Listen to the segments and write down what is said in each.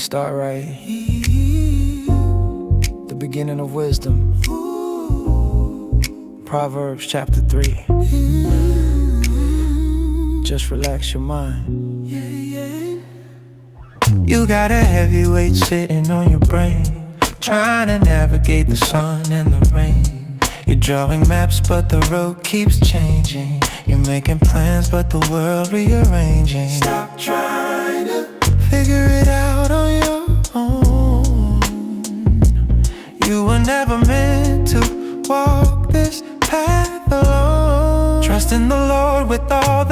start right. The beginning of wisdom. Proverbs chapter 3. Just relax your mind. You got a heavy weight sitting on your brain, trying to navigate the sun and the rain. You're drawing maps but the road keeps changing. You're making plans but the world rearranging. Stop trying to figure it out on your own. You were never meant to walk this path alone. Trust in the Lord with all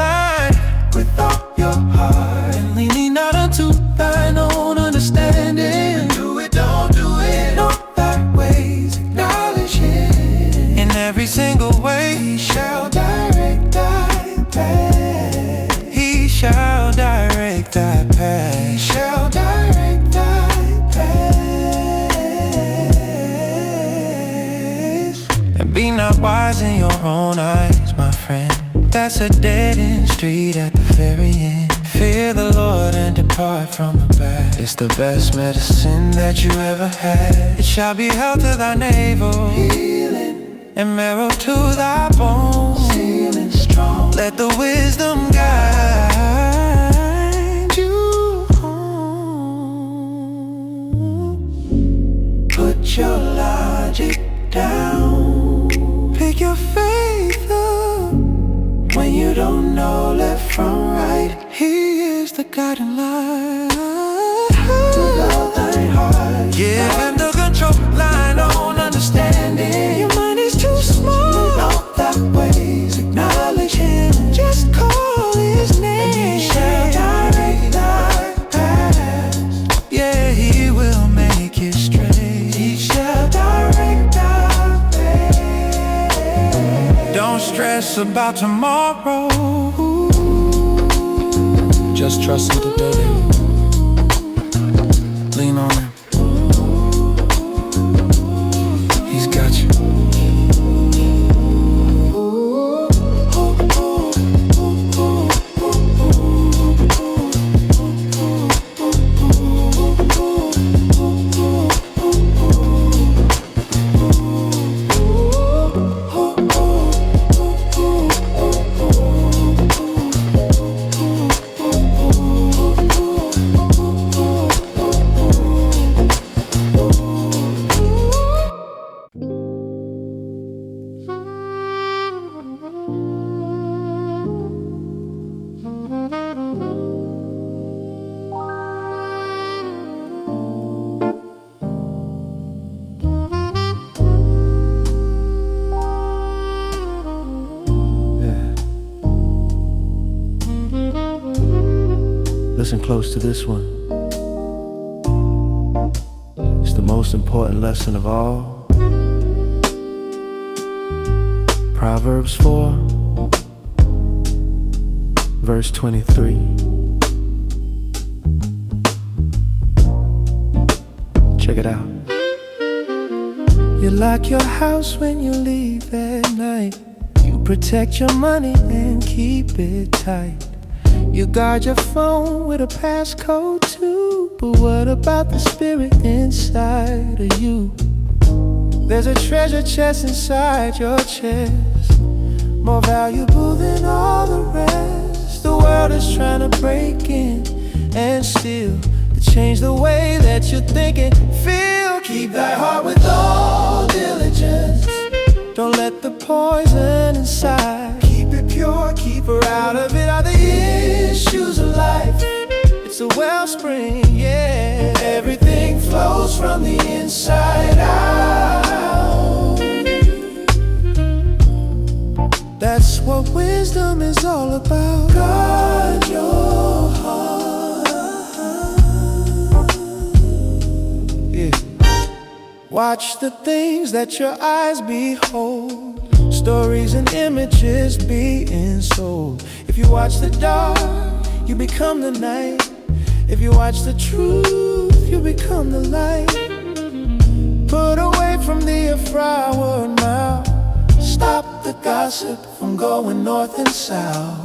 your heart, and leaning not unto thine own understanding. Do it, don't do it, know thy ways, acknowledge him in every single way. He shall direct thy path. He shall direct thy path. He shall direct thy path. And be not wise in your own eyes, my friend. That's a dead-end street at the very end. Fear the Lord and depart from the bad. It's the best medicine that you ever had. It shall be health to thy navel, healing, and marrow to thy bones, feeling strong. Let the wisdom guide you home. Put your logic down. Pick your faith up when you don't know left from right. He is the guiding light. With all thine heart, give him the control, line on understanding. Your mind is too small. In all thy ways, acknowledge him. Just call his name, and he shall direct thy path. Yeah, he will make it straight. He shall direct thy path. Don't stress about tomorrow. Just trust him today. Lean on him. He's got you. Listen close to this one. It's the most important lesson of all. Proverbs 4, verse 23. Check it out. You lock your house when you leave at night. You protect your money and keep it tight. You guard your phone with a passcode too. But what about the spirit inside of you? There's a treasure chest inside your chest, more valuable than all the rest. The world is trying to break in and steal, to change the way that you're thinking, feel. Keep thy heart with all diligence. Don't let the poison inside. Keep it pure, keep her out of it. Are the issues of life. It's a wellspring, yeah. Everything flows from the inside out. That's what wisdom is all about. Guard your heart. Yeah. Watch the things that your eyes behold. Stories and images being sold. If you watch the dark, you become the night. If you watch the truth, you become the light. Put away from the froward mouth. Stop the gossip from going north and south.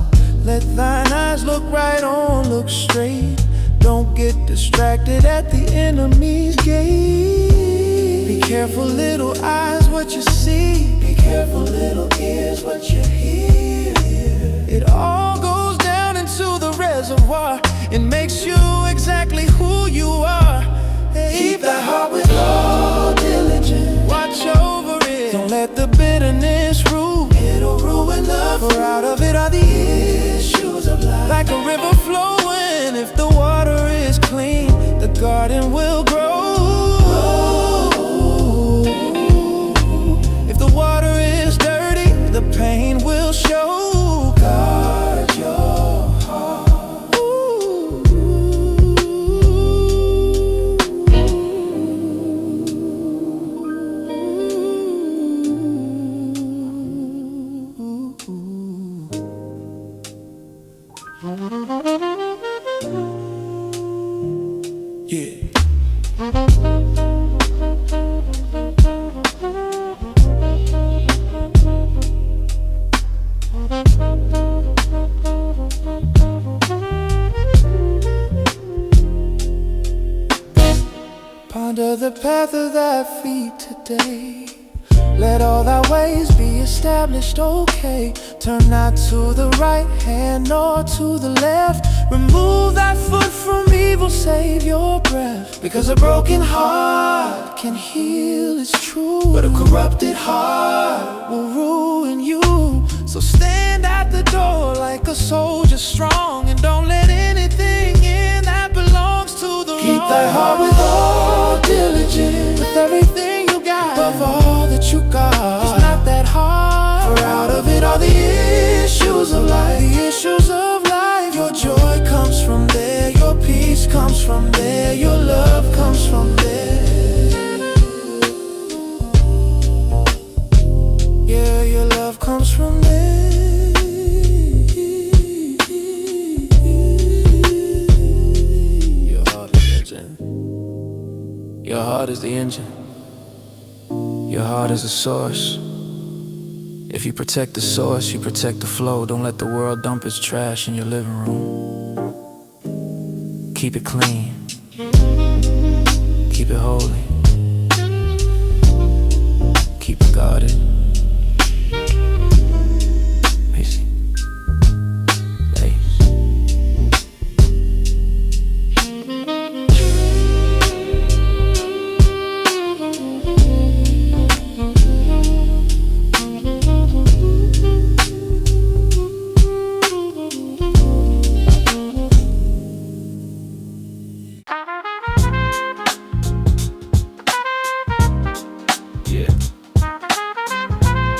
Let thine eyes look right on, look straight. Don't get distracted at the enemy's gate. Be careful, little eyes, what you see. Be careful, little ears, what you hear. It all goes down into the reservoir. It makes you exactly who you are. Hey, keep that heart with all diligence. Watch over it. Don't let the bitterness rule. It'll ruin love. For out of it are the issues of life. Like a river flowing, if the water is clean, the garden will grow. If the water is dirty, the pain will show. Guard your heart. Yeah. Ponder the path of thy feet today. Let all thy ways be established, okay. Turn not to the right hand nor to the left. Remove thy foot from evil, save your breath. Because a broken heart can heal, it's true, but a corrupted heart will ruin you. So stand at the door like a soldier strong, and don't let anything in that belongs to the wrong. Keep thy heart with all diligence, with everything you got, above all that you got. It's not that hard, for out of it are the issues of life. The issues of life. Your joy comes from there, your peace comes from there, your love comes from there. Yeah, your love comes from there. Your heart is the engine. Your heart is the engine. Your heart is the source. If you protect the source, you protect the flow. Don't let the world dump its trash in your living room. Keep it clean. Keep it holy. Keep it guarded. Peace.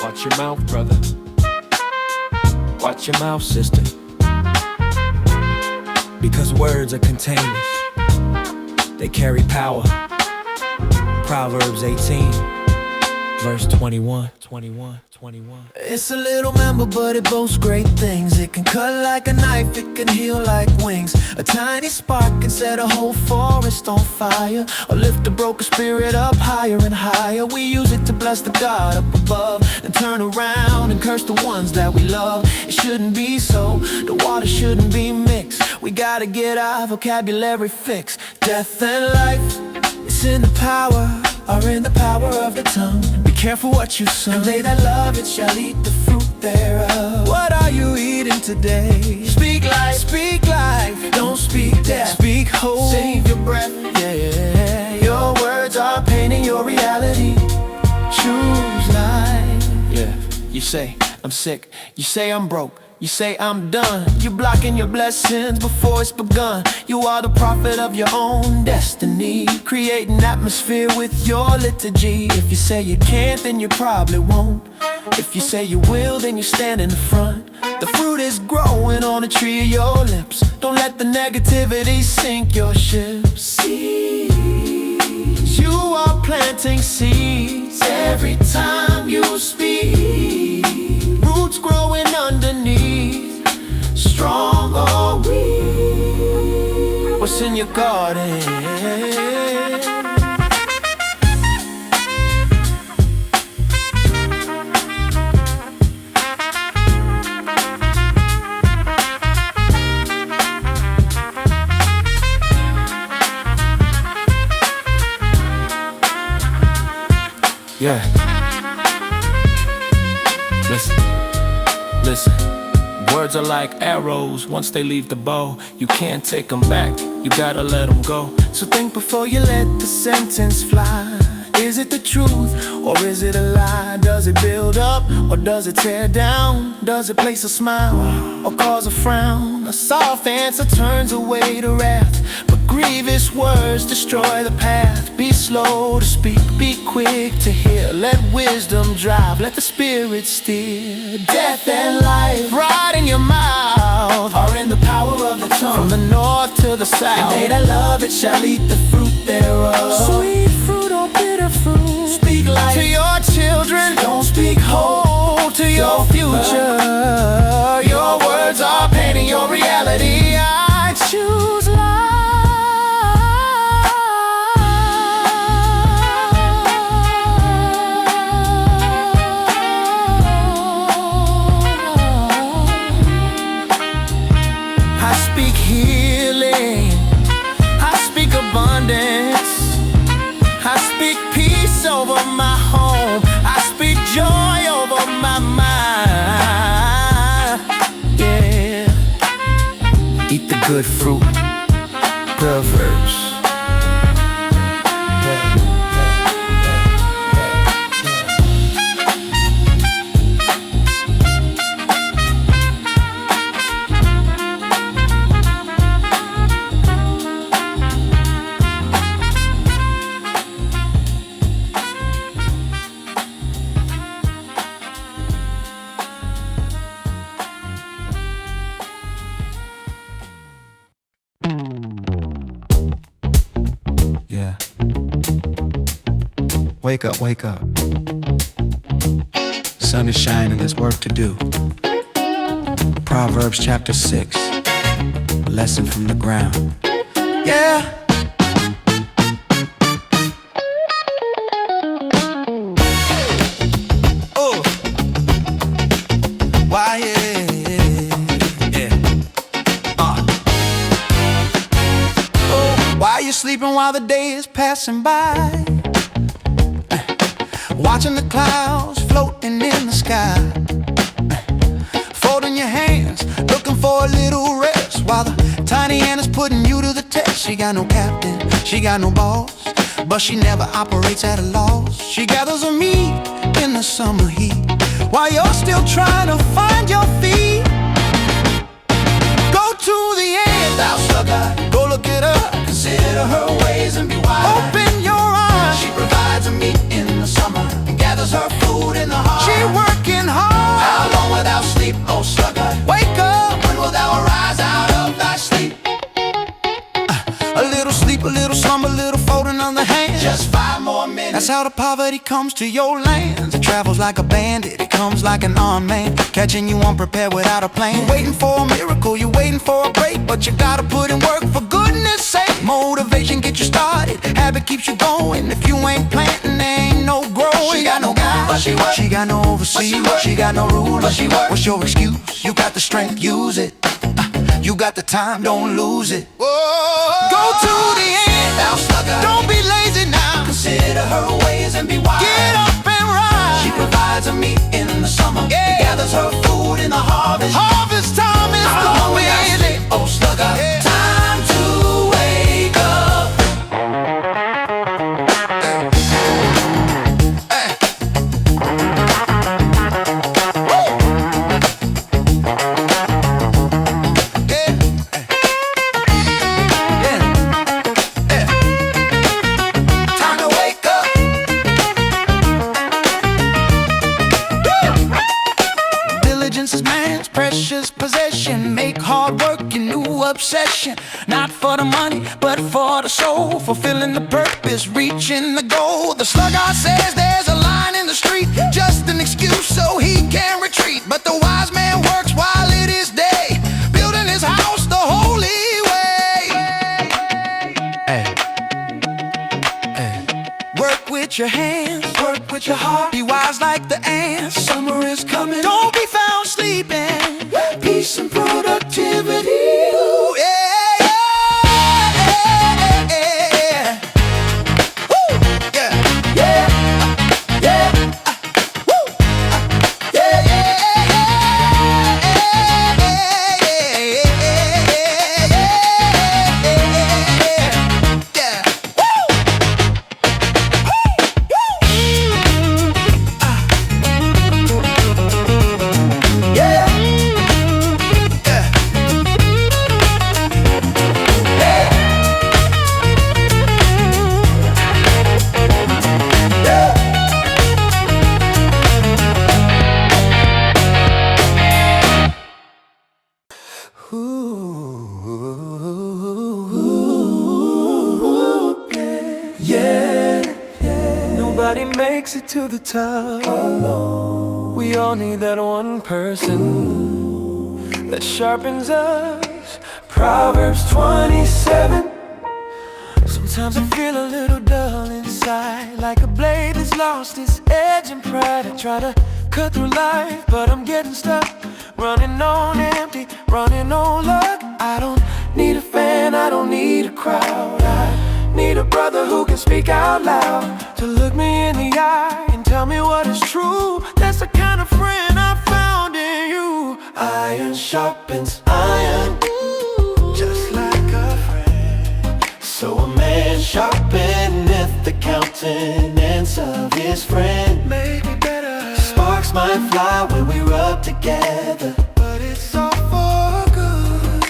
Watch your mouth, brother. Watch your mouth, sister. Because words are containers. They carry power. Proverbs 18, verse 21. It's a little member, but it boasts great things. It can cut like a knife, it can heal like wings. A tiny spark can set a whole forest on fire, or lift a broken spirit up higher and higher. We use it to bless the God up above, and turn around and curse the ones that we love. It shouldn't be so, the water shouldn't be mixed. We gotta get our vocabulary fixed. Death and life, it's in the power, or in the power of the tongue. Be careful what you sow, and they that love it shall eat the fruit thereof. What are you eating today? Speak life, don't speak death. Speak hope, save your breath, yeah. Your words are painting your reality. Choose life. Yeah, you say, I'm sick. You say, I'm broke. You say, I'm done. You're blocking your blessings before it's begun. You are the prophet of your own destiny, creating atmosphere with your liturgy. If you say you can't, then you probably won't. If you say you will, then you stand in the front. The fruit is growing on the tree of your lips. Don't let the negativity sink your ship. Seeds, you are planting seeds every time you speak. Roots growing underneath, strong or weak. What's in your garden? Yeah. Listen. Words are like arrows. Once they leave the bow, you can't take them back. You gotta let them go. So think before you let the sentence fly. Is it the truth or is it a lie? Does it build up or does it tear down? Does it place a smile or cause a frown? A soft answer turns away to wrath, but grievous words destroy the path. Be slow to speak, be quick to hear. Let wisdom drive, let the spirit steer. Death and life right in your mouth are in the power of the tongue. From the north to the south, and they that love it shall eat the fruit thereof. Sweet fruit or bitter fruit, speak life to your children. Don't speak hope to your future. Your words are painting your reality. I choose life. I speak healing, I speak abundance, I speak peace over my home, I speak joy over my mind. Yeah. Eat the good fruit. Proverbs. Yeah. Wake up, wake up. Sun is shining, there's work to do. Proverbs chapter 6. A lesson from the ground. Yeah. Oh. Why, yeah. Why you sleeping while the day is passing by? Watching the clouds floating in the sky. Folding your hands, looking for a little rest, while the tiny hand is putting you to the test. She got no captain, she got no boss, but she never operates at a loss. She gathers her meat in the summer heat, while you're still trying to find your feet. Go to the end, thou sluggard. Go look at her, consider her ways and be wise. Open your eyes. She provides a meat in the summer and gathers her food in the heart. She working hard. How long without sleep, oh sluggard? Wake up. When will thou arise out of thy sleep? A little sleep, a little slumber, a little folding on the hands. Just 5 more minutes. That's how the poverty comes to your lands. It travels like a bandit, it comes like an armed man, catching you unprepared without a plan. You're waiting for a miracle, you're waiting for a break, but you gotta put in work for goodness sake. Motivation gets you started, habit keeps you going. If you ain't planting, there ain't no growing. She got no guide, but she works. She got no overseer, she got no ruler, but she works. What's your excuse? You got the strength, use it. You got the time, don't lose it. Whoa. Go to the end, thou sluggard. Don't be lazy now. Consider her ways and be wise. Get up and rise. She provides a meat in the summer, yeah. Gathers her food in the harvest. Harvest time is coming. Oh sluggard, yeah. Time to wake up. Precious possession, make hard work your new obsession. Not for the money, but for the soul, fulfilling the purpose, reaching the goal. The sluggard says there's a line in the street, just an excuse so he can retreat. But the wise man works while it is day, building his house the holy way. Hey. Work with your hands, work with your heart, be wise like the ants. Summer is coming, don't be found sleeping. Peace and productivity. Ooh, yeah, yeah, yeah, yeah. Woo, yeah, yeah, yeah. makes it to the top alone. We all need that one person that sharpens us. Proverbs 27. Sometimes I feel a little dull inside, like a blade that's lost its edge and pride. I try to cut through life, but I'm getting stuck, running on empty, running on luck. I don't need a fan, I don't need a crowd. I need a brother who can speak out loud, to look me in the eye and tell me what is true. That's the kind of friend I found in you. Iron sharpens iron, just like a friend. So a man sharpeneth the countenance of his friend. Make me better. Sparks might fly when we rub together, but it's all for good,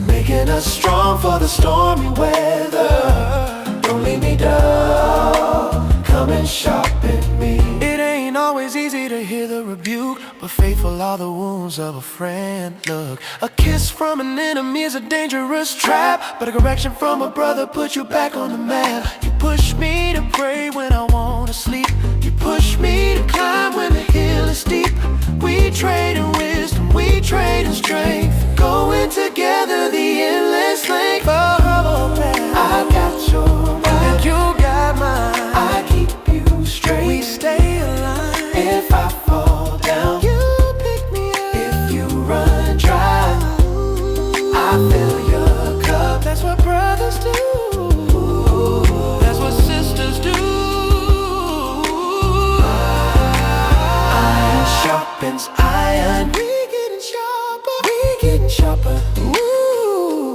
making us strong for the stormy weather. Don't leave me down, come and sharpen me. It ain't always easy to hear the rebuke, but faithful are the wounds of a friend. Look, a kiss from an enemy is a dangerous trap, but a correction from a brother puts you back on the map. You push me to pray when I wanna sleep. You push me to climb when the hill is steep. We trade in wisdom, we trade in strength, going together the endless length. I got your back, and you got mine. I keep you straight, we stay aligned. If I fall down, you pick me up. If you run dry, I fill your cup. That's what brothers do, that's what sisters do. Iron sharpens iron, we getting sharper, we getting sharper.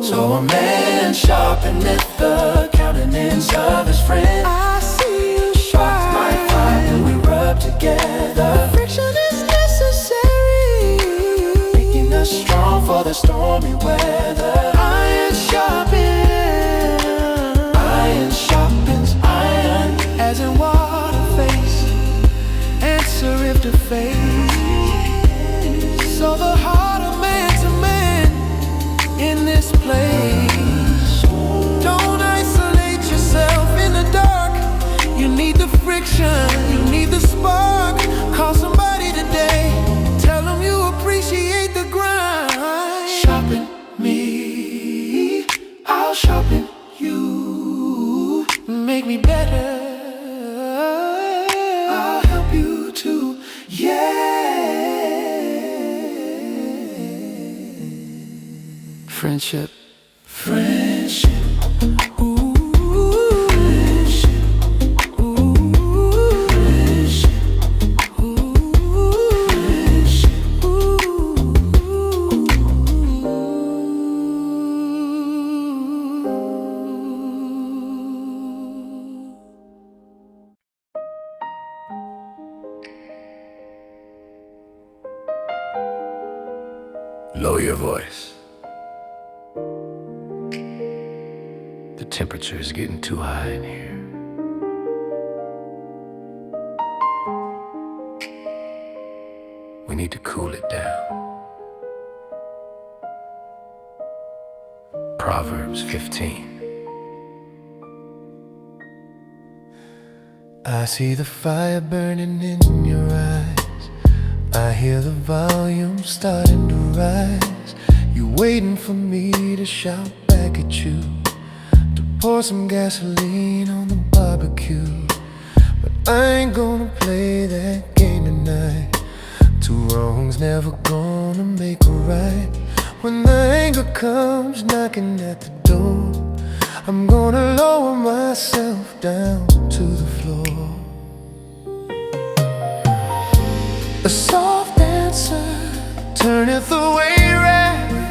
So a man sharpeneth the countenance of his friend. I see you shine, my fire when we rub together. Friction is necessary, making us strong for the stormy weather. Iron sharpens iron, as in water face, answer if to face. So the heart of man's a man in this place. Don't isolate yourself in the dark. You need the friction, you need the spark. Call somebody today, tell them you appreciate the grind. Sharpen me, I'll sharpen you. Make me better, I'll help you too, yeah. Friendship, friendship, ooh, friendship, ooh, friendship, ooh, friendship, ooh. Lower your voice. The temperature is getting too high in here. We need to cool it down. Proverbs 15. I see the fire burning in your eyes. I hear the volume starting to rise. You waiting for me to shout back at you, to pour some gasoline on the barbecue. But I ain't gonna play that game tonight. Two wrongs never gonna make a right. When the anger comes knocking at the door, I'm gonna lower myself down to the floor. A soft answer turneth away wrath,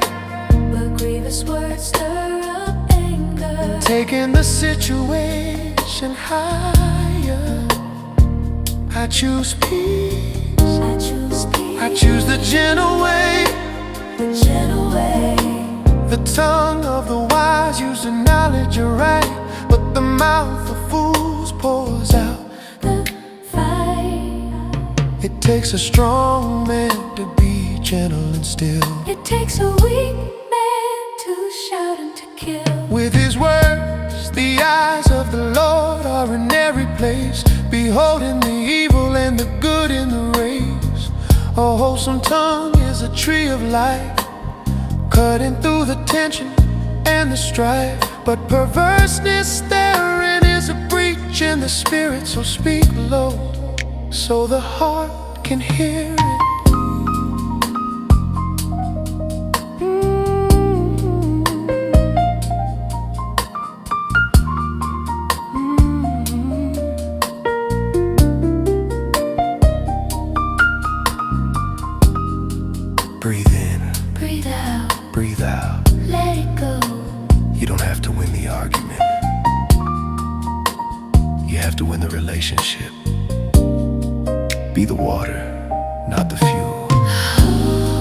but grievous words stir up anger, taking the situation higher. I choose peace, I choose peace, I choose the gentle way, the gentle way. The tongue of the wise uses knowledge right, but the mouth of fools pours out the fire. It takes a strong man to be gentle and still. It takes a weak man to shout and to kill. With his words The eyes of the Lord are in every place, beholding the evil and the good in the race. A wholesome tongue is a tree of life, cutting through the tension and the strife. But perverseness therein is a breach in the spirit, so speak low, so the heart can hear it. Breathe in, breathe out, breathe out. let it go. You don't have to win the argument, you have to win the relationship. Be the water, not the fuel.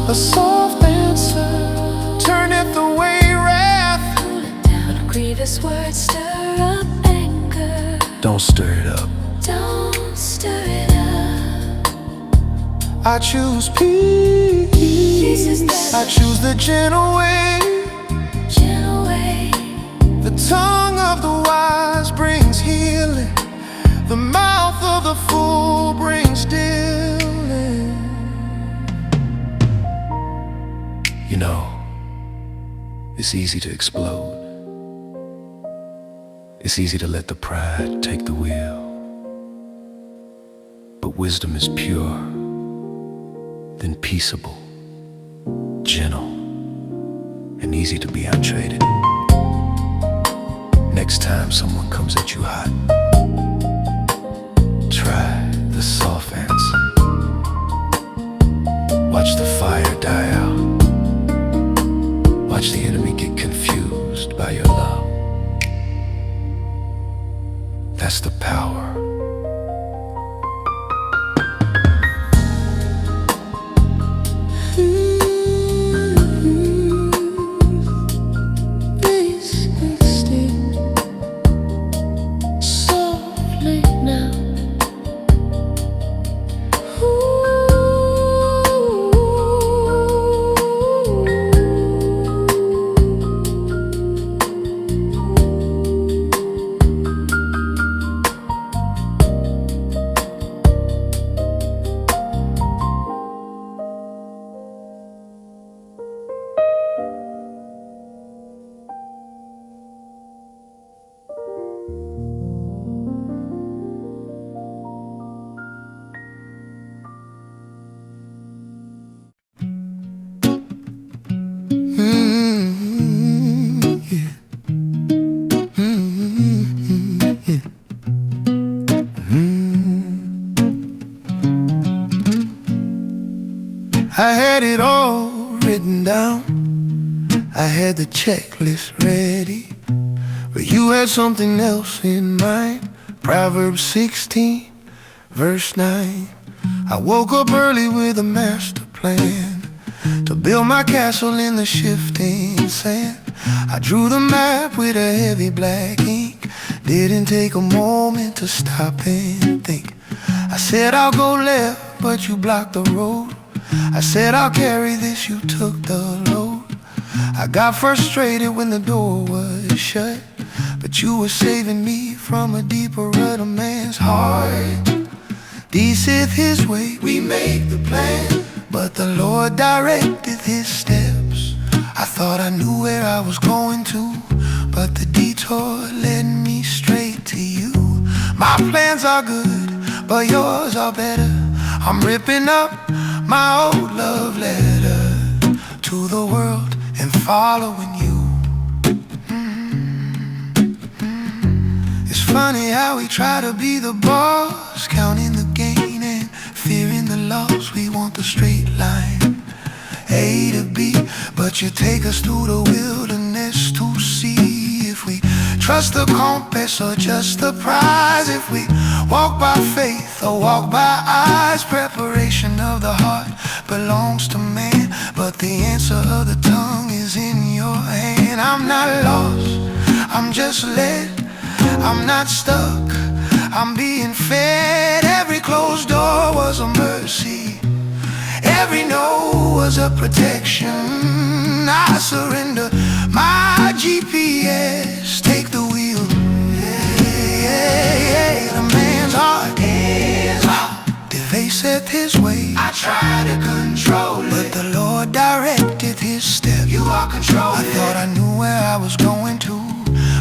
A soft answer turneth away wrath. Cool it down, a grievous word stir up anger. Don't stir it up. Don't stir it up. I choose peace. Peace is better. I choose the gentle way. Gentle way. The tongue of the wise brings healing, the mouth of the fool brings dealing. You know, it's easy to explode. It's easy to let the pride take the wheel. But wisdom is pure, then peaceable, gentle, and easy to be untraded. Next time someone comes at you hot, try the soft answer. Watch the fire die out. Watch the enemy get confused by your love. That's the power. I had it all written down, I had the checklist ready, but you had something else in mind. Proverbs 16, verse 9. I woke up early with a master plan to build my castle in the shifting sand. I drew the map with a heavy black ink, didn't take a moment to stop and think. I said I'll go left, but you blocked the road. I said I'll carry this, you took the load. I got frustrated when the door was shut, but you were saving me from a deeper rut of man's heart. D saith his way, we make the plan, but the Lord directed his steps. I thought I knew where I was going to, but the detour led me straight to you. My plans are good, but yours are better. I'm ripping up my old love letter to the world and following you. It's funny how we try to be the boss, counting the gain and fearing the loss. We want the straight line, A to B, but you take us through the wilderness to see if we trust the compass or just the prize. If we walk by faith or walk by eyes. Preparation of the heart belongs to man, but the answer of the tongue is in your hand. I'm not lost, I'm just led. I'm not stuck, I'm being fed. Every closed door was a mercy, every no was a protection. I surrender my GPS, take the wheel. The man's heart devaseth his way. I try to control it, but the Lord directed his steps. You are controlling. I thought I knew where I was going to,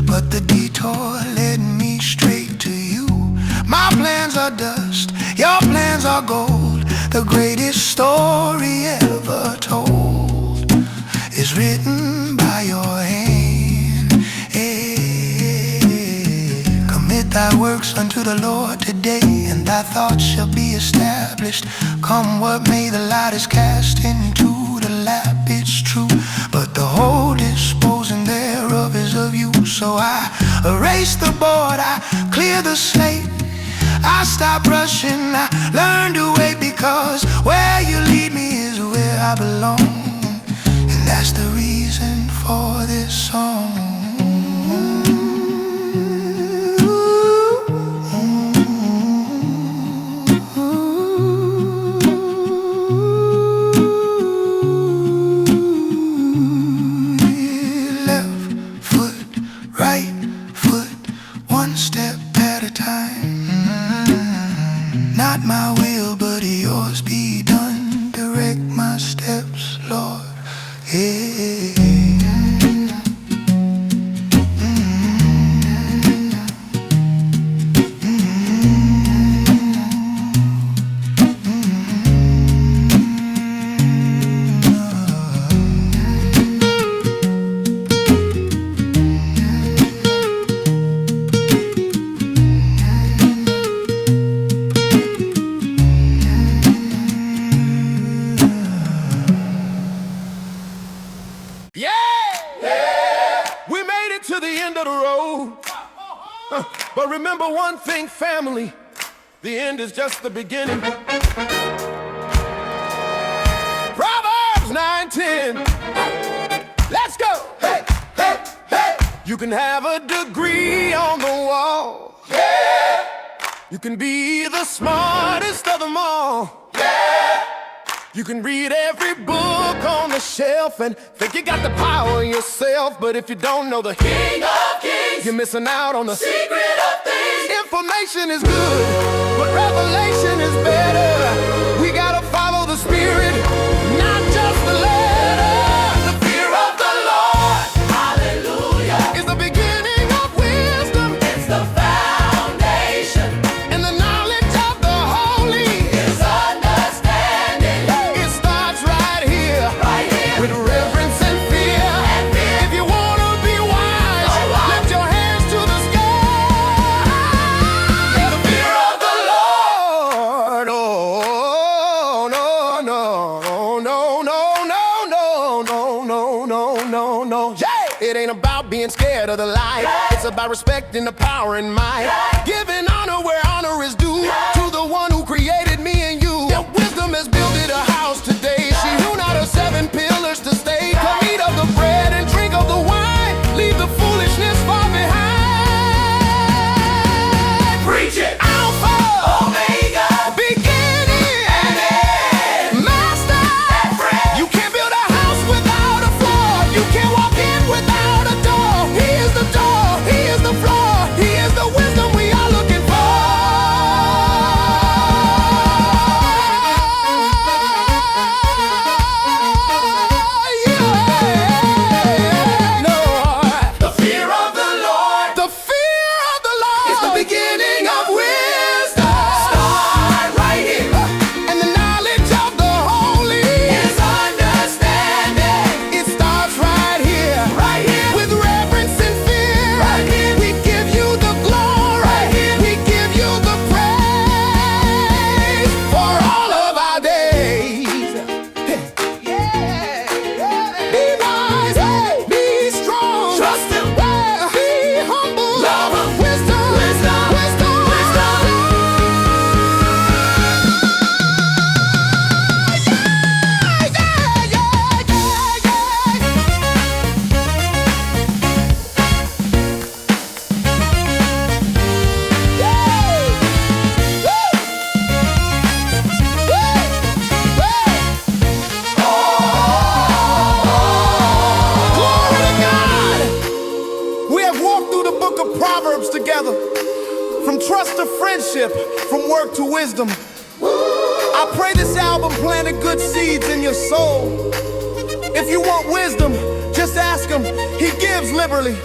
but the detour led me straight to you. My plans are dust, your plans are gold. The greatest story ever told is written by your hand. Commit thy works unto the Lord today, and thy thoughts shall be established. Come what may, the light is cast into the lap, it's true, but the whole disposing thereof is of you. So I erase the board, I clear the slate, I stop rushing, I learn to wait, because where you lead me is where I belong, and that's the reason for this song. Left foot, right foot, one step at a time. Not my will, but yours be done. Direct my steps, Lord. Yeah. We made it to the end of the road. But remember one thing, family, the end is just the beginning. Proverbs 9:10. Let's go. Hey, hey, hey. You can have a degree on the wall. Yeah. You can be the smartest of them all. Yeah. You can read every book on the shelf and think you got the power yourself, but if you don't know the King of Kings, you're missing out on the secret of things. Information is good, but revelation is better. We gotta follow the Spirit, not just the letter. The fear of the Lord, hallelujah, is the beginning of wisdom. It's the foundation, and the knowledge of the holy is understanding. It starts right here, with reverence and fear. If you wanna be wise, lift your hands to the sky. The fear of the Lord. Oh, no, no, no, no, no, no, no, no, no, no, no. Yeah. It ain't about being scared of the light. It's about respecting the power and might. Giving honor where honor is due, to the one who created me and you. Yeah, wisdom has built it a house today. She hewn out her 7 pillars to stay. Come eat of the bread and drink of the wine. Leave the foolishness far behind. Preach it. Alpha, Omega, beginning and end. Master and friend. You can't build a house without a floor. You can't walk in without a door. He is the door, he is the floor, he is the wisdom we are looking for. wisdom. I pray this album planted good seeds in your soul. If you want wisdom, just ask him. He gives liberally.